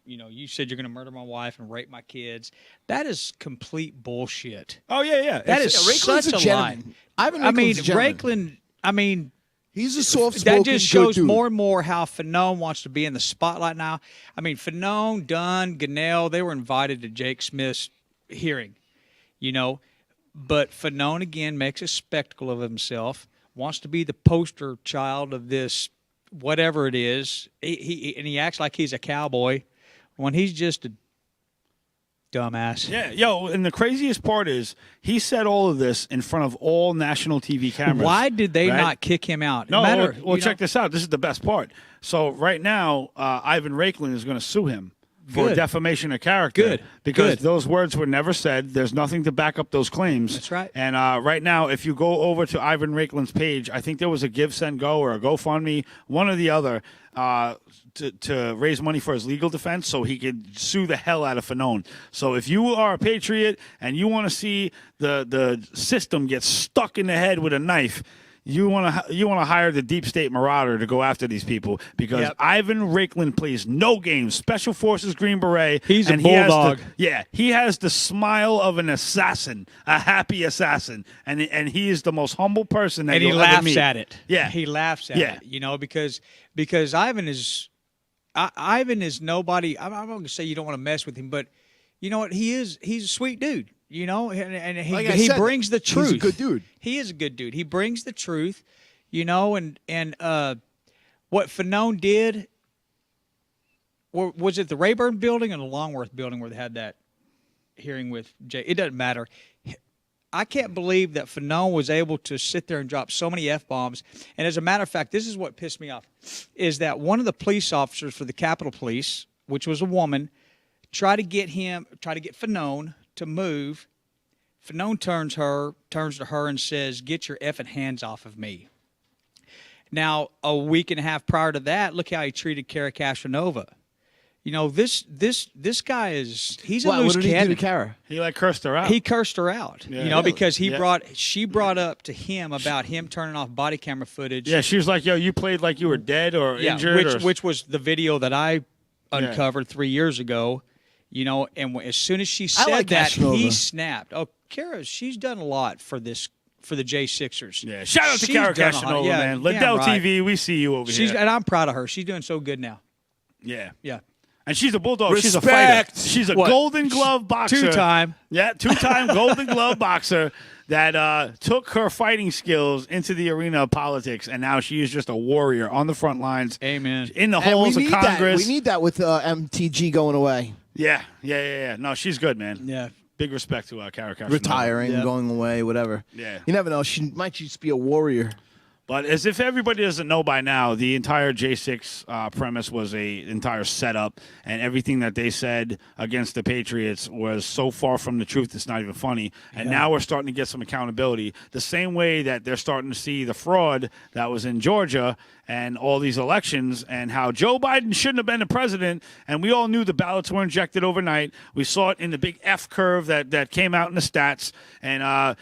you said you're going to murder my wife and rape my kids. That is complete bullshit. Oh, yeah. That is Raiklin's such a a lie. gentleman. Ivan Raiklin's a gentleman. Raiklin, he's a soft-spoken, that just shows more and more how Fanon wants to be in the spotlight now. I mean, Fanon, Dunn, Gunnell, they were invited to Jake Smith's hearing, But Fanon, again, makes a spectacle of himself, wants to be the poster child of this, whatever it is. He acts like he's a cowboy when he's just a dumbass. Yeah, and the craziest part is he said all of this in front of all national TV cameras. Why did they not kick him out? No, check this out. This is the best part. So right now, Ivan Raiklin is going to sue him for defamation of character. Because those words were never said. There's nothing to back up those claims. That's right. And right now, if you go over to Ivan Raiklin's page, I think there was a Give, Send, Go or a GoFundMe, one or the other, to raise money for his legal defense so he could sue the hell out of Fanon. So if you are a patriot and you want to see the system get stuck in the head with a knife, you want to hire the deep state marauder to go after these people because Ivan Raiklin plays no games. Special Forces Green Beret. He's a bulldog. He has the smile of an assassin, a happy assassin, and he is the most humble person that you'll ever meet. And he laughs at it. Yeah, he laughs at it. Because Ivan is nobody. I'm not going to say you don't want to mess with him, but you know what? He's a sweet dude. And he brings the truth. He's a good dude. He is a good dude. He brings the truth, and what Fanon did, was it the Rayburn building or the Longworth building where they had that hearing with Jay? It doesn't matter. I can't believe that Fanon was able to sit there and drop so many F-bombs. And as a matter of fact, this is what pissed me off, is that one of the police officers for the Capitol Police, which was a woman, tried to get Fanon to move. Fanon turns to her and says, "Get your effing hands off of me." Now, a week and a half prior to that, look how he treated Kara Castronova. This guy he's a loose cannon. What did he do to Kara? He cursed her out. He cursed her out. Because she brought up to him about him turning off body camera footage. Yeah, she was like, "Yo, you played like you were dead or injured," which was the video that I uncovered 3 years ago. And as soon as she said that, he snapped. Oh, Kara, she's done a lot for the J6ers. Yeah, shout out to Kara Castronova, man. Liddell TV, we see you over here. And I'm proud of her. She's doing so good now. Yeah. Yeah. And she's a bulldog. Respect. She's a fighter. She's a Golden Glove boxer. Two-time. Yeah, two-time Golden Glove boxer that took her fighting skills into the arena of politics, and now she is just a warrior on the front lines. Amen. In the And halls we of need Congress. That. We need that with MTG going away. Yeah. No, she's good, man. Yeah. Big respect to Kara Kasanova. Retiring, going away, whatever. Yeah. You never know. She might just be a warrior. But as if everybody doesn't know by now, the entire J6 premise was a entire setup, and everything that they said against the Patriots was so far from the truth, it's not even funny. And now we're starting to get some accountability. The same way that they're starting to see the fraud that was in Georgia and all these elections, and how Joe Biden shouldn't have been the president, and we all knew the ballots were injected overnight. We saw it in the big F curve that came out in the stats, and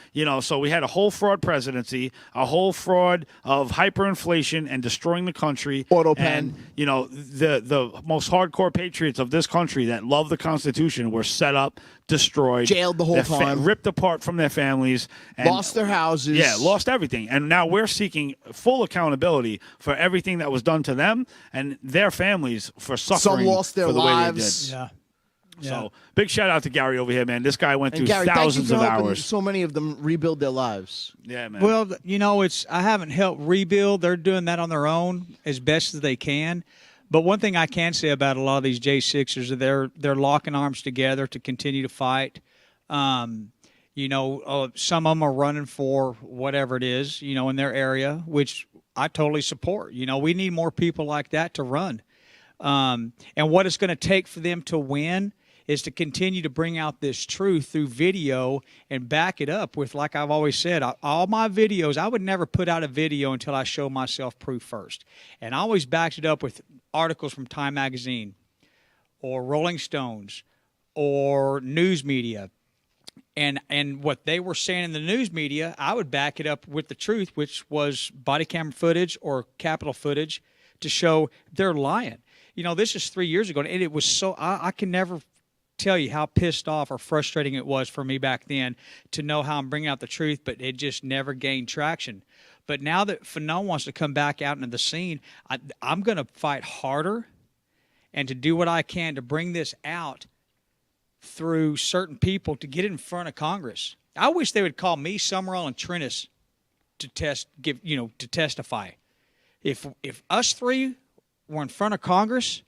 so we had a whole fraud presidency, a whole fraud of hyperinflation and destroying the country. Auto pen. And, the most hardcore patriots of this country that love the Constitution were set up, destroyed, jailed the whole time, ripped apart from their families, and lost their houses. Yeah, lost everything. And now we're seeking full accountability for everything that was done to them and their families for suffering. Some lost their for the lives. Way they did. So big shout out to Gary over here, man. This guy went through Gary, thousands of helping hours. so many of them rebuild their lives. Yeah, man. Well, I haven't helped rebuild. They're doing that on their own as best as they can. But one thing I can say about a lot of these J6ers is they're locking arms together to continue to fight. Some of them are running for whatever it is, in their area, which I totally support. We need more people like that to run. And what it's going to take for them to win is to continue to bring out this truth through video and back it up with, like I've always said, all my videos, I would never put out a video until I show myself proof first. And I always backed it up with articles from Time Magazine or Rolling Stones or news media. And what they were saying in the news media, I would back it up with the truth, which was body camera footage or Capitol footage to show they're lying. This is 3 years ago, and it was so I can never tell you how pissed off or frustrating it was for me back then to know how I'm bringing out the truth, but it just never gained traction. But now that Fanon wants to come back out into the scene, I'm going to fight harder and to do what I can to bring this out through certain people to get it in front of Congress. I wish they would call me, Summerall, and Trennis to testify. If us three were in front of Congress,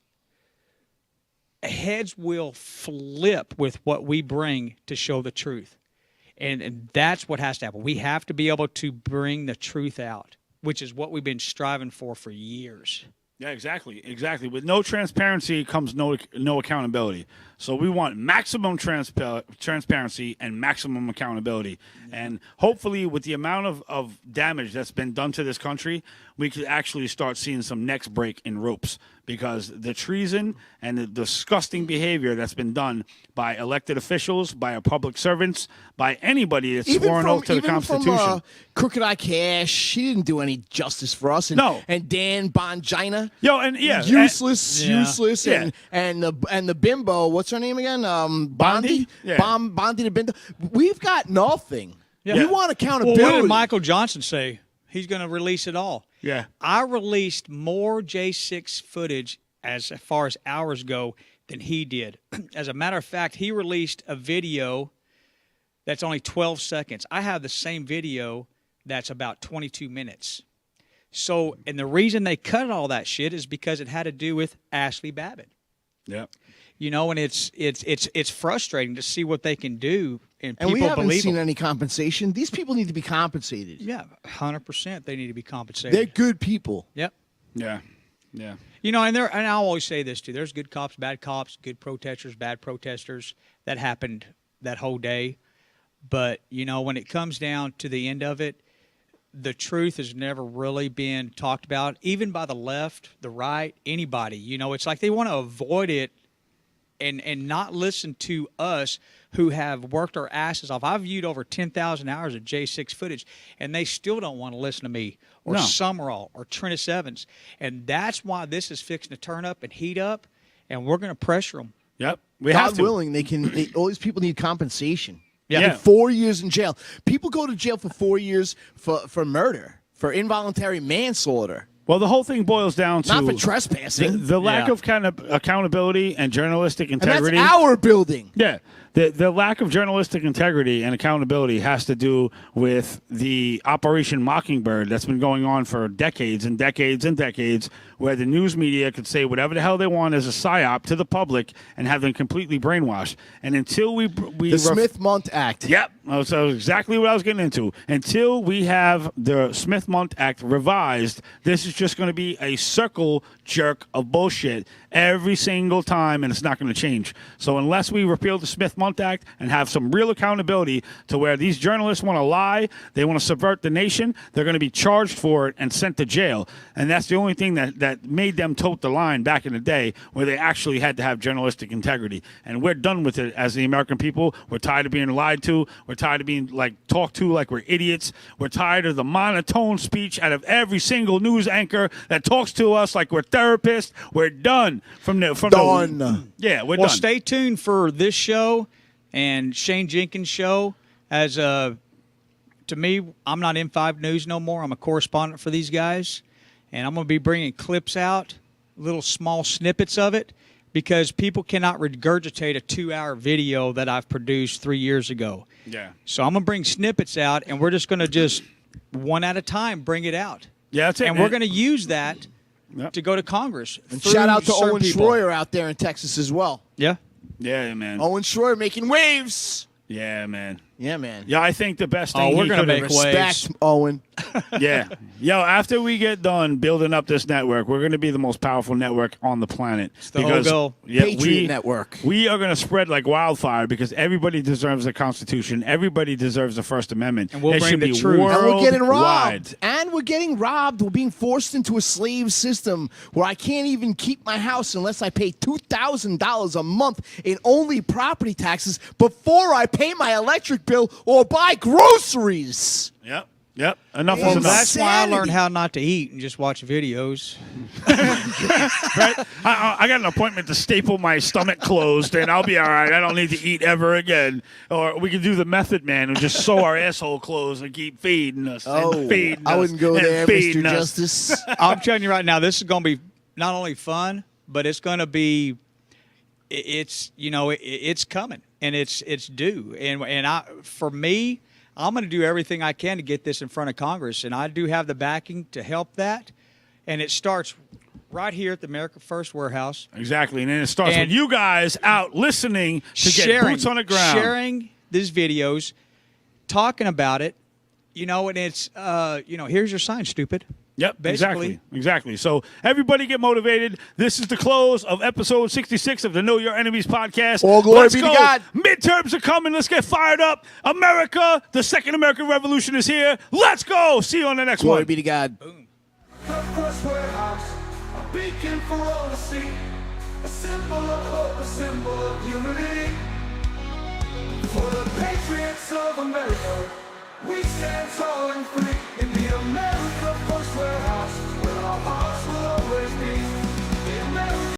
heads will flip with what we bring to show the truth. And that's what has to happen. We have to be able to bring the truth out, which is what we've been striving for years. Yeah, exactly. With no transparency comes no accountability. So we want maximum transparency and maximum accountability. And hopefully with the amount of damage that's been done to this country, we could actually start seeing some necks break in ropes, because the treason and the disgusting behavior that's been done by elected officials, by our public servants, by anybody that's sworn oath to the Constitution. From, Crooked Eye Cash, she didn't do any justice for us. And, No. And Dan Bongina. Useless. And the bimbo, what's her name again? Bondi? Yeah. Bondi the bimbo. We've got nothing. Yeah. We want accountability. Well, what did Michael Johnson say? He's going to release it all. Yeah. I released more J6 footage as far as hours go than he did. As a matter of fact, he released a video that's only 12 seconds. I have the same video that's about 22 minutes. So, and the reason they cut all that shit is because it had to do with Ashley Babbitt. Yeah. And it's frustrating to see what they can do, and people we haven't believe seen them. any compensation. These people need to be compensated. Yeah, 100%. They need to be compensated. They're good people. Yep. Yeah. And I'll always say this too. There's good cops, good protesters, bad protesters. That happened that whole day. But when it comes down to the end of it, the truth has never really been talked about, even by the left, the right, anybody. It's like they want to avoid it and not listen to us who have worked our asses off. I've viewed over 10,000 hours of J6 footage, and they still don't want to listen to me or Summerall or Trennis Evans. And that's why this is fixing to turn up and heat up, and we're going to pressure them. Yep. We have God to. willing, all these people need compensation. Yeah. 4 years in jail. People go to jail for 4 years for murder, for involuntary manslaughter. Well, the whole thing boils down to Not for trespassing. the lack of kind of accountability and journalistic And integrity. that's our building. Yeah, The lack of journalistic integrity and accountability has to do with the Operation Mockingbird that's been going on for decades and decades and decades, where the news media could say whatever the hell they want as a psyop to the public and have them completely brainwashed. And until the Smith-Mundt Act. Yep, so exactly what I was getting into. Until we have the Smith-Mundt Act revised, this is just going to be a circle jerk of bullshit every single time, and it's not going to change. So unless we repeal the Smith-Mundt Act and have some real accountability to where these journalists want to lie, they want to subvert the nation, they're going to be charged for it and sent to jail. And that's the only thing that made them tote the line back in the day, where they actually had to have journalistic integrity. And we're done with it as the American people. We're tired of being lied to. We're tired of being talked to like we're idiots. We're tired of the monotone speech out of every single news anchor that talks to us like we're therapists. We're done from the yeah, we're done. Stay tuned for this show and Shane Jenkins' show. As to me, I'm not M5 News no more. I'm a correspondent for these guys, and I'm going to be bringing clips out, little small snippets of it, because people cannot regurgitate a 2-hour video that I've produced 3 years ago. Yeah. So I'm going to bring snippets out, and we're just going to just one at a time bring it out. Yeah, that's it. And we're going to use that to go to Congress. And shout out to Owen Schroyer out there in Texas as well. Yeah. Yeah, man. Owen Schroyer making waves. Yeah, man. Yeah, man. Yeah, I think the best thing we're going to make respect Owen. Yeah. Yo, after we get done building up this network, we're going to be the most powerful network on the planet. It's the whole goal. Yeah, Patriot Network. We are going to spread like wildfire because everybody deserves the Constitution. Everybody deserves the First Amendment. And we'll it bring should the be truth. And we're getting worldwide. robbed. We're being forced into a slave system where I can't even keep my house unless I pay $2,000 a month in only property taxes before I pay my electric bill or buy groceries. Yep. Enough is Well, enough. that's why I learned how not to eat and just watch videos. Right? I got an appointment to staple my stomach closed, and I'll be all right. I don't need to eat ever again. Or we can do the Method Man and just sew our asshole closed and keep feeding us. And feeding I us wouuld go and there, feeding Mr. us. Justice. I'm telling you right now, this is going to be not only fun, but it's going to be, it's coming, and it's due. And for me, I'm going to do everything I can to get this in front of Congress, and I do have the backing to help that. And it starts right here at the America First Warehouse. Exactly, and then it starts with you guys out listening to get boots on the ground. Sharing these videos, talking about it, and it's, here's your sign, stupid. Yep, Basically. exactly. So everybody get motivated. This is the close of episode 66 of the Know Your Enemies podcast. All glory Let's be to go. God. Midterms are coming. Let's get fired up. America, the second American Revolution is here. Let's go. See you on the next Glory one. be to God. Boom. First warehouse, a beacon for all to see, a symbol of hope, a symbol of unity. For the patriots of America, we stand tall and free.